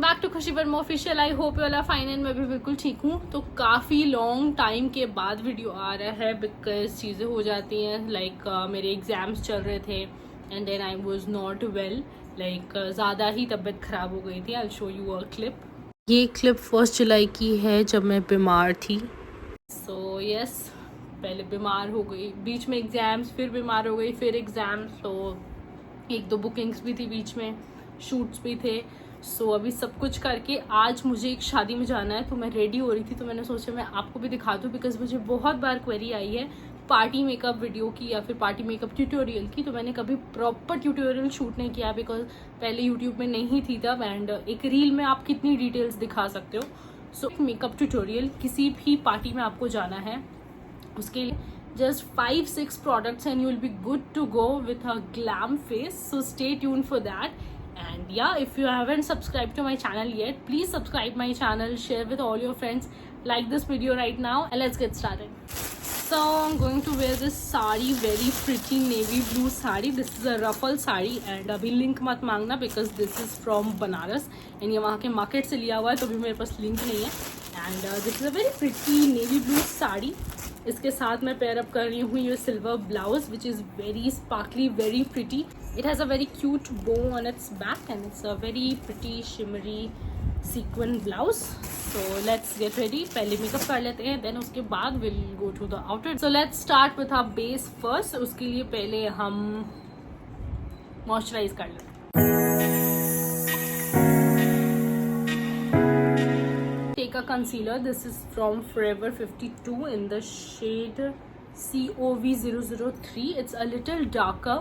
Back to Khushi Verma official. I hope you all are fine and मैं भी बिल्कुल ठीक हूँ। तो काफ़ी लॉन्ग टाइम के बाद वीडियो आ रहा है बिकॉज चीज़ें हो जाती हैं लाइक मेरे एग्ज़ाम्स चल रहे थे and then I was not well, like ज़्यादा ही तबीयत ख़राब हो गई थी। I will show you a clip. ये क्लिप 1 जुलाई की है जब मैं बीमार थी। सो यस, पहले बीमार हो गई, बीच में एग्ज़ाम्स, फिर बीमार हो गई, फिर एग्ज़ाम्स, तो 1-2 बुकिंग्स भी थी बीच में, शूट्स भी थे। सो अभी सब कुछ करके आज मुझे एक शादी में जाना है, तो मैं रेडी हो रही थी, तो मैंने सोचा मैं आपको भी दिखा दूँ बिकॉज मुझे बहुत बार क्वेरी आई है पार्टी मेकअप वीडियो की या फिर पार्टी मेकअप ट्यूटोरियल की। तो मैंने कभी प्रॉपर ट्यूटोरियल शूट नहीं किया बिकॉज पहले यूट्यूब में नहीं थी तब, एंड एक रील में आप कितनी डिटेल्स दिखा सकते हो। सो मेकअप ट्यूटोरियल किसी भी पार्टी में आपको जाना है, उसके लिए just 5-6 products and you will be good to go with a glam face. So stay tuned for that. And yeah, if you haven't subscribed to my channel yet, please subscribe my channel, share with all your friends, like this video right now, and let's get started. So I'm going to wear this sari, very pretty navy blue sari. This is a ruffle sari and अभी link मत मांगना because this is from Banaras and ये वहाँ के market से लिया हुआ है, तो अभी मेरे पास link नहीं है। And this is a very pretty navy blue sari. इसके साथ मैं पेयर अप कर रही हूँ ये silver blouse which is very sparkly, very pretty. It has a very cute bow on its back and it's a very pretty shimmery sequinned blouse. So let's get ready. पहले makeup कर लेते हैं, then उसके बाद will go to the outfit. So let's start with our base first. उसके लिए पहले हम मॉइस्चराइज कर लेते हैं। Take a concealer. This is from Forever 52 in the shade COV003. It's a little darker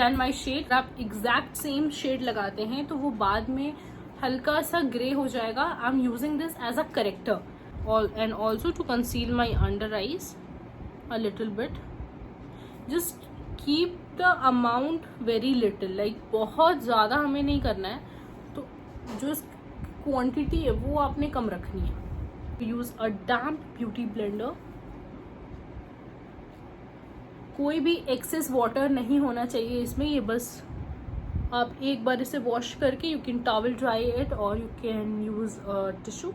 than my shade. आप exact same shade लगाते हैं तो वो बाद में हल्का सा ग्रे हो जाएगा। I'm using this as a corrector and also to conceal my under eyes a little bit. Just keep the amount very little, like बहुत ज़्यादा हमें नहीं करना है, तो जो क्वांटिटी है वो आपने कम रखनी है। Use a damp beauty blender. कोई भी एक्सेस वाटर नहीं होना चाहिए इसमें, ये बस आप एक बार इसे वॉश करके you can towel dry it और you can use a tissue.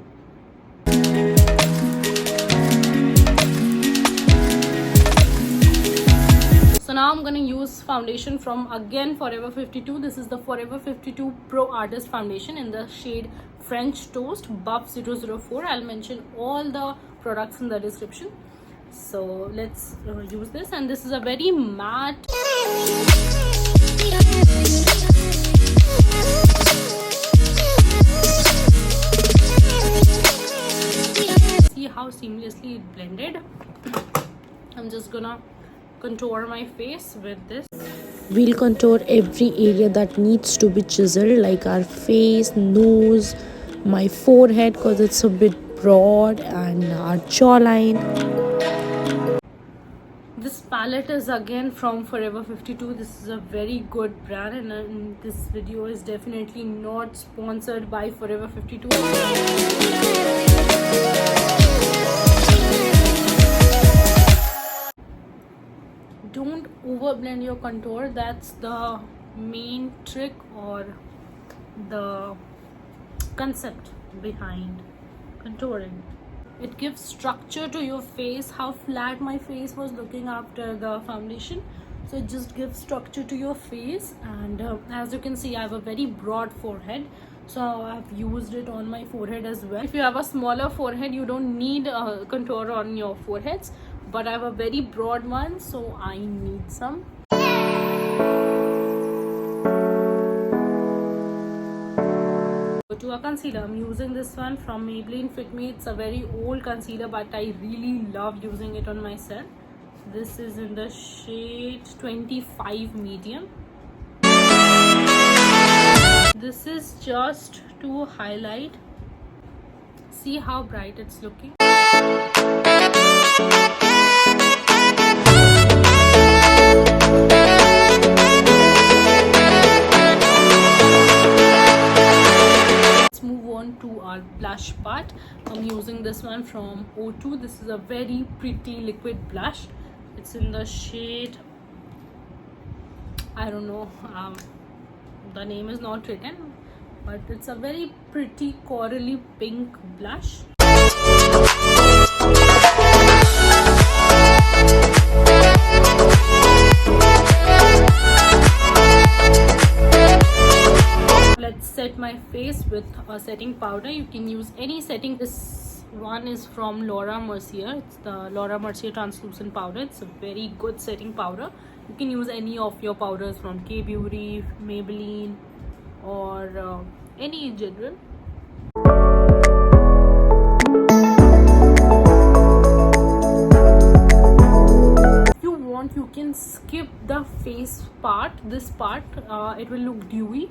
So now I'm going to use foundation from again Forever 52. This is the Forever 52 Pro Artist Foundation in the shade French Toast Buff 004. I'll mention all the products in the description. So let's use this, and this is a very matte. See how seamlessly it blended. I'm just gonna contour my face with this. We'll contour every area that needs to be chiseled, like our face, nose, my forehead because it's a bit broad, and our jawline. This palette is again from Forever 52. This is a very good brand, and this video is definitely not sponsored by Forever 52. Don't overblend your contour. That's the main trick or the concept behind contouring. It gives structure to your face. How flat my face was looking after the foundation, so it just gives structure to your face. And as you can see, I have a very broad forehead, so I've used it on my forehead as well. If you have a smaller forehead, you don't need contour on your foreheads, but I have a very broad one, so I need some. To a concealer, I'm using this one from Maybelline Fit Me. It's a very old concealer, but I really love using it on myself. This is in the shade 25 medium. This is just to highlight. See how bright it's looking. To our blush part, I'm using this one from O2. This is a very pretty liquid blush. It's in the shade, I don't know, the name is not written, but it's a very pretty corally pink blush. Let's set my face with a setting powder. You can use any setting. This one is from Laura Mercier. It's the Laura Mercier translucent powder. It's a very good setting powder. You can use any of your powders from K Beauty, Maybelline, or any in general. If you want, you can skip the face part, this part. It will look dewy,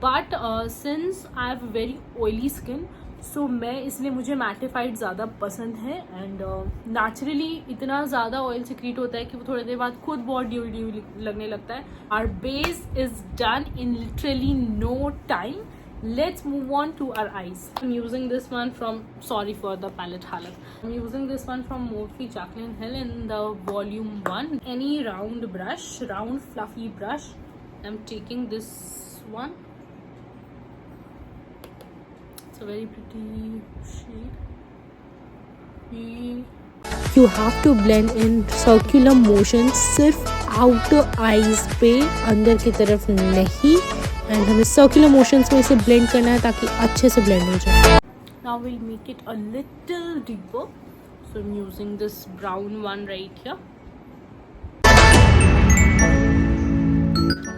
but since I have very oily skin, सो मैं इसलिए मुझे मैटिफाइड ज़्यादा पसंद है. And naturally इतना ज़्यादा oil secrete होता है कि वो थोड़ी देर बाद खुद बहुत ड्यू लगने लगता है. Our base is done in literally no time. Let's move on to our eyes. I'm using this one from, sorry for the palette halat. I'm using this one from Morphe Jaclyn Hill in the volume 1. Any round brush, round fluffy brush. I'm taking this one. It's a very pretty shade. You have to blend in circular motion, सिर्फ outer eyes पे, अंदर की तरफ नहीं. And हमें circular motions में इसे blend करना है ताकि अच्छे से ब्लेंड हो जाए. Now we'll make it a little deeper. So I'm using this brown one right here.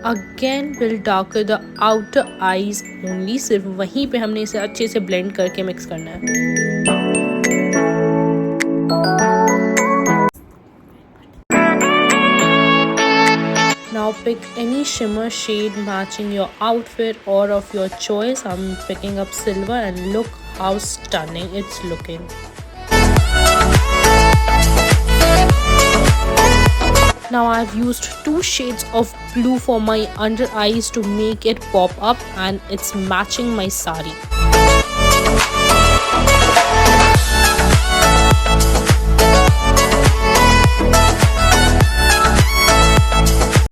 Again we'll darken the outer eyes only. सिर्फ वहीं पे हमने इसे अच्छे से ब्लेंड करके मिक्स करना है. Now pick any shimmer shade matching your outfit or of your choice. I'm picking up silver and look how stunning it's looking. Now I've used 2 shades of blue for my under eyes to make it pop up, and it's matching my sari.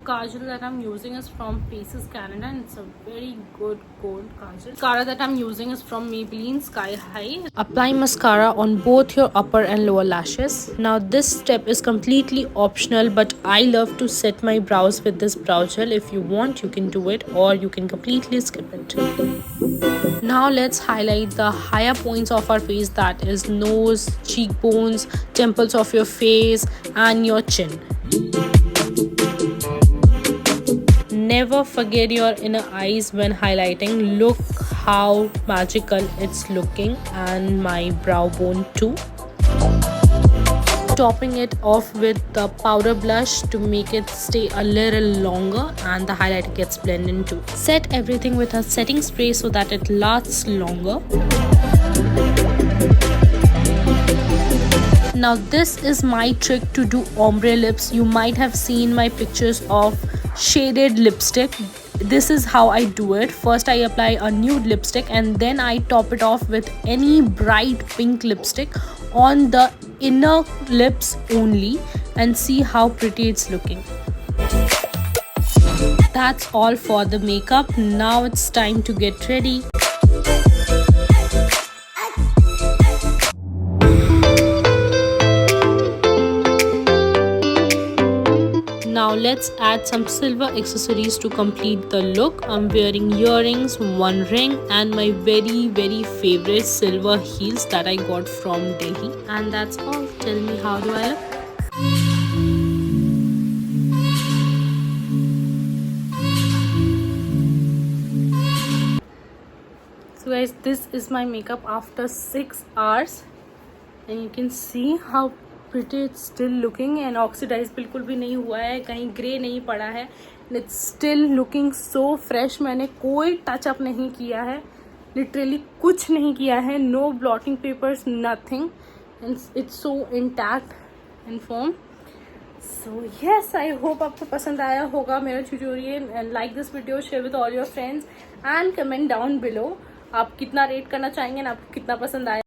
Kajal that I'm using is from Faces Canada, and it's a very good gold kajal. Mascara that I'm using is from Maybelline Sky High. Apply mascara on both your upper and lower lashes. Now this step is completely optional, but I love to set my brows with this brow gel. If you want, you can do it, or you can completely skip it. Now let's highlight the higher points of our face, that is nose, cheekbones, temples of your face and your chin. Never forget your inner eyes when highlighting. Look how magical it's looking, and my brow bone too. Topping it off with the powder blush to make it stay a little longer, and the highlighter gets blended in too. Set everything with a setting spray so that it lasts longer. Now this is my trick to do ombre lips. You might have seen my pictures of shaded lipstick. This is how I do it. First I apply a nude lipstick, and then I top it off with any bright pink lipstick on the inner lips only, and see how pretty it's looking. That's all for the makeup. Now it's time to get ready. Now let's add some silver accessories to complete the look. I'm wearing earrings, 1 ring, and my very favorite silver heels that I got from Delhi. And that's all. Tell me, how do I look? So guys, this is my makeup after 6 hours, and you can see how pretty it's still looking, and oxidized बिल्कुल भी नहीं हुआ है, कहीं grey नहीं पड़ा है. It's still looking so fresh. मैंने कोई टच अप नहीं किया है, लिटरली कुछ नहीं किया है. No blotting papers, nothing, and it's so intact and firm. So yes, I hope आपको पसंद आया होगा मेरा tutorial. And like this video, share with all your friends and comment down below आप कितना रेट करना चाहेंगे ना, आपको कितना पसंद आया.